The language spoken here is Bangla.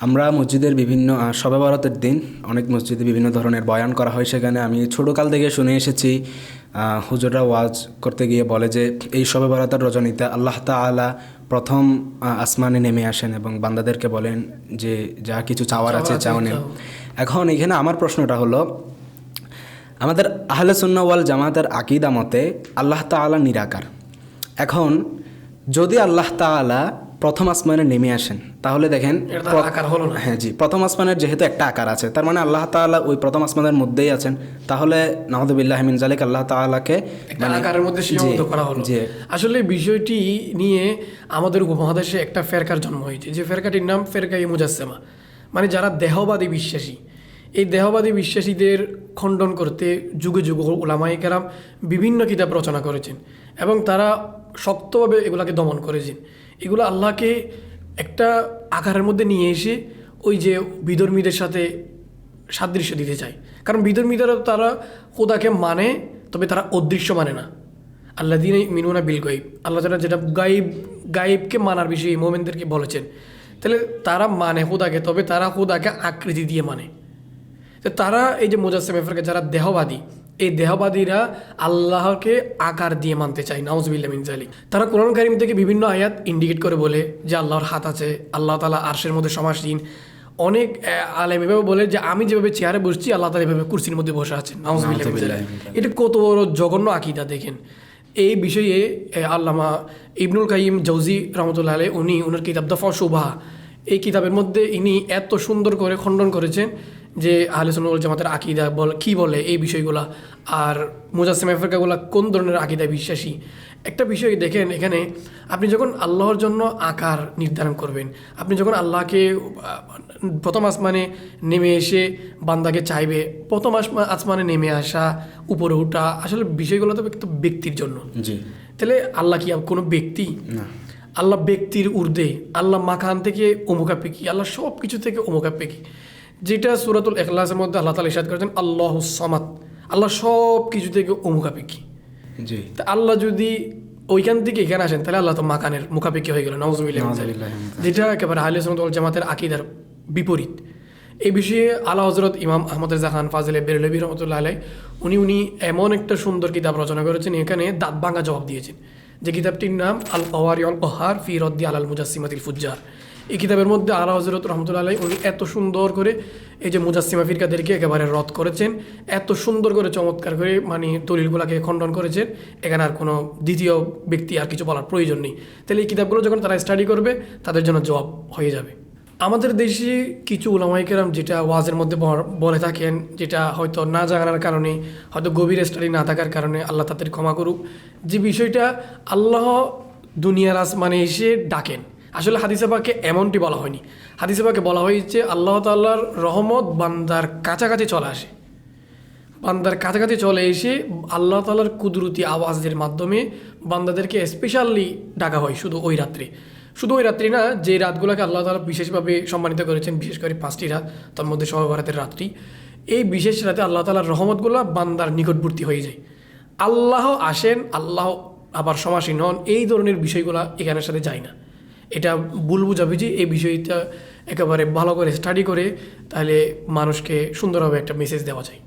আমরা মসজিদের বিভিন্ন শবে বরাতের দিন অনেক মসজিদে বিভিন্ন ধরনের বয়ান করা হয়। সেখানে আমি ছোটোকাল থেকে শুনে এসেছি হুজুররা ওয়াজ করতে গিয়ে বলে যে এই শবে বরাতের রজনীতে আল্লাহ তাআলা প্রথম আসমানে নেমে আসেন এবং বান্দাদেরকে বলেন যে যা কিছু চাওয়ার আছে চাও নেন। এখন এখানে আমার প্রশ্নটা হলো, আমাদের আহলে সুন্নাহ ওয়াল জামাতের আকীদা মতে আল্লাহ তাআলা নিরাকার। এখন যদি আল্লাহ তাআলা প্রথম আসমানে নেমে আসেন তাহলে দেখেন হ্যাঁ জি, প্রথম আসমানের যেহেতু একটা আকার আছে, তার মানে আল্লাহ তাআলা ওই প্রথম আসমানের মধ্যেই আছেন। তাহলে নাউযুবিল্লাহি মিন যালিক আল্লাহ তাআলাকে আকারের মধ্যে সীমাবদ্ধ করা হলো। আসলে বিষয়টি নিয়ে আমাদের উপমহাদেশে একটা ফেরকার জন্ম হয়েছে, যে ফেরকাটির নাম ফেরকায়ে মুজাসসিমা, মানে যারা দেহবাদী বিশ্বাসী। এই দেহবাদী বিশ্বাসীদের খণ্ডন করতে যুগে যুগে উলামায়ে কেরাম বিভিন্ন কিতাব রচনা করেছেন এবং তারা শক্তভাবে এগুলাকে দমন করেছেন। এগুলো আল্লাহকে একটা আকারের মধ্যে নিয়ে এসে ওই যে বিধর্মীদের সাথে সাদৃশ্য দিতে চায়। কারণ বিধর্মীরা তারা খোদাকে মানে, তবে তারা অদৃশ্য মানে না। আল্লাযীনা ইউমিনুনা বিল গায়ব, আল্লাহ তাআলা যেটা গায়েবকে মানার বিষয়ে মুমিনদেরকে বলেছেন, তাহলে তারা মানে খোদাকে, তবে তারা খোদাকে আকৃতি দিয়ে মানে। তো তারা এই যে মুজাসসিমা ফিরকা যারা দেহবাদী, এই দেহবাদীরা আল্লাহকে আকার দিয়ে মানতে চায়, নাউযুবিল্লাহি মিন যালিক। তারা কোরআন কারীম থেকে বিভিন্ন আয়াত ইন্ডিকেট করে বলে যে আল্লাহর হাত আছে, আল্লাহ তাআলা আরশের মধ্যে সমাসীন। অনেক আলেম এভাবে বলে যে আমি যেভাবে চেয়ারে বসছি আল্লাহ তাআলা এভাবে কুরসির মধ্যে বসে আছেন, নাউযুবিল্লাহি মিন যালিক। এটা কত বড় জঘন্য আকীদা দেখেন। এই বিষয়ে আল্লামা ইবনুল কাইয়িম জাওজি রাহমাতুল্লাহ আলাইহি উনি ওনার কিতাব দফা শুবহা, এই কিতাবের মধ্যে ইনি এত সুন্দর করে খণ্ডন করেছেন যে আহলে সুন্নাহ ওয়াল জামাতের আকীদা কী বলে এই বিষয়গুলা, আর মুজাসসিমা ফিরকাগুলা কোন ধরনের আকীদায় বিশ্বাসী। একটা বিষয় দেখেন, এখানে আপনি যখন আল্লাহর জন্য আকার নির্ধারণ করবেন, আপনি যখন আল্লাহকে প্রথম আসমানে নেমে এসে বান্দাকে চাইবে, প্রথম আসমানে নেমে আসা, উপরে ওঠা, আসলে বিষয়গুলো তো একটু ব্যক্তির জন্য। তাহলে আল্লাহ কি কোনো ব্যক্তি? না, আল্লাহ ব্যক্তির ঊর্ধ্বে, আল্লাহ মাকান থেকে অমুখাপেক্ষী, আল্লাহ সব কিছু থেকে অমুখাপেক্ষী। যেটা সূরাতুল ইখলাসের মধ্যে আল্লাহ তাআলা ইরশাদ করেছেন আল্লাহুস সামাদ, আল্লাহ সব কিছু থেকে অমুখাপেক্ষী। তা আল্লাহ যদি ওইখান থেকে এখানে আসেন তাহলে আল্লাহ তো মাকানের মুখাপেক্ষী হয়ে গেল, নাউযুবিল্লাহি মিন যালিক, যেটা একেবারে আহলে সুন্নাত ওয়াল জামাতের আকীদার বিপরীত। এই বিষয়ে আলা হযরত ইমাম আহমদ রেজা খান ফাজিলে বেরলভী রহমাতুল্লাহ আলাইহি উনি এমন একটা সুন্দর কিতাব রচনা করেছেন, এখানে দাঁত ভাঙা জবাব দিয়েছেন। যে কিতাবটির নাম আল কাওয়ারিউল কাহার ফি রদ্দি আলাল মুজাসসিমাতিল ফুজ্জার। এই কিতাবের মধ্যে আলা হযরত রহমাতুল্লাহ আলাইহি উনি এত সুন্দর করে এই যে মুজাসসিমা ফিরকাদেরকে একেবারে রদ করেছেন, এত সুন্দর করে চমৎকার করে মানে দলিলগুলোকে খণ্ডন করেছেন। এখানে আর কোনো দ্বিতীয় ব্যক্তি আর কিছু বলার প্রয়োজন নেই। তাহলে এই কিতাবগুলো যখন তারা স্টাডি করবে তাদের জন্য জবাব হয়ে যাবে। আমাদের দেশে কিছু উলামায়ে কেরাম যেটা ওয়াজের মধ্যে বলে থাকেন, যেটা হয়তো না জানার কারণে, হয়তো গভীর স্টাডি না থাকার কারণে, আল্লাহ তাদের ক্ষমা করুক, যে বিষয়টা আল্লাহ দুনিয়ার আসমানে এসে ডাকেন। আসলে হাদিসে পাকে এমনটি বলা হয়নি। হাদিসে পাকে বলা হয়েছে আল্লাহ তাআলার রহমত বান্দার কাছাকাছি চলে আসে, বান্দার কাছাকাছি চলে এসে আল্লাহ তাআলার কুদরতি আওয়াজের মাধ্যমে বান্দাদেরকে স্পেশালি ডাকা হয়। শুধু ওই রাত্রি না, যে রাতগুলোকে আল্লাহ তাআলা বিশেষভাবে সম্মানিত করেছেন, বিশেষ করে 5টি রাত, তার মধ্যে শবে বরাতের রাত্রি। এই বিশেষ রাতে আল্লাহ তাআলার রহমতগুলো বান্দার নিকটবর্তী হয়ে যায়। আল্লাহ আসেন, আল্লাহ আবার সমাসীন হন, এই ধরনের বিষয়গুলো এখানের সাথে যায় না। এটা ভুল বুঝাবুঝি। এই বিষয়টা একেবারে ভালো করে স্টাডি করে তাহলে মানুষকে সুন্দরভাবে একটা মেসেজ দেওয়া যায়।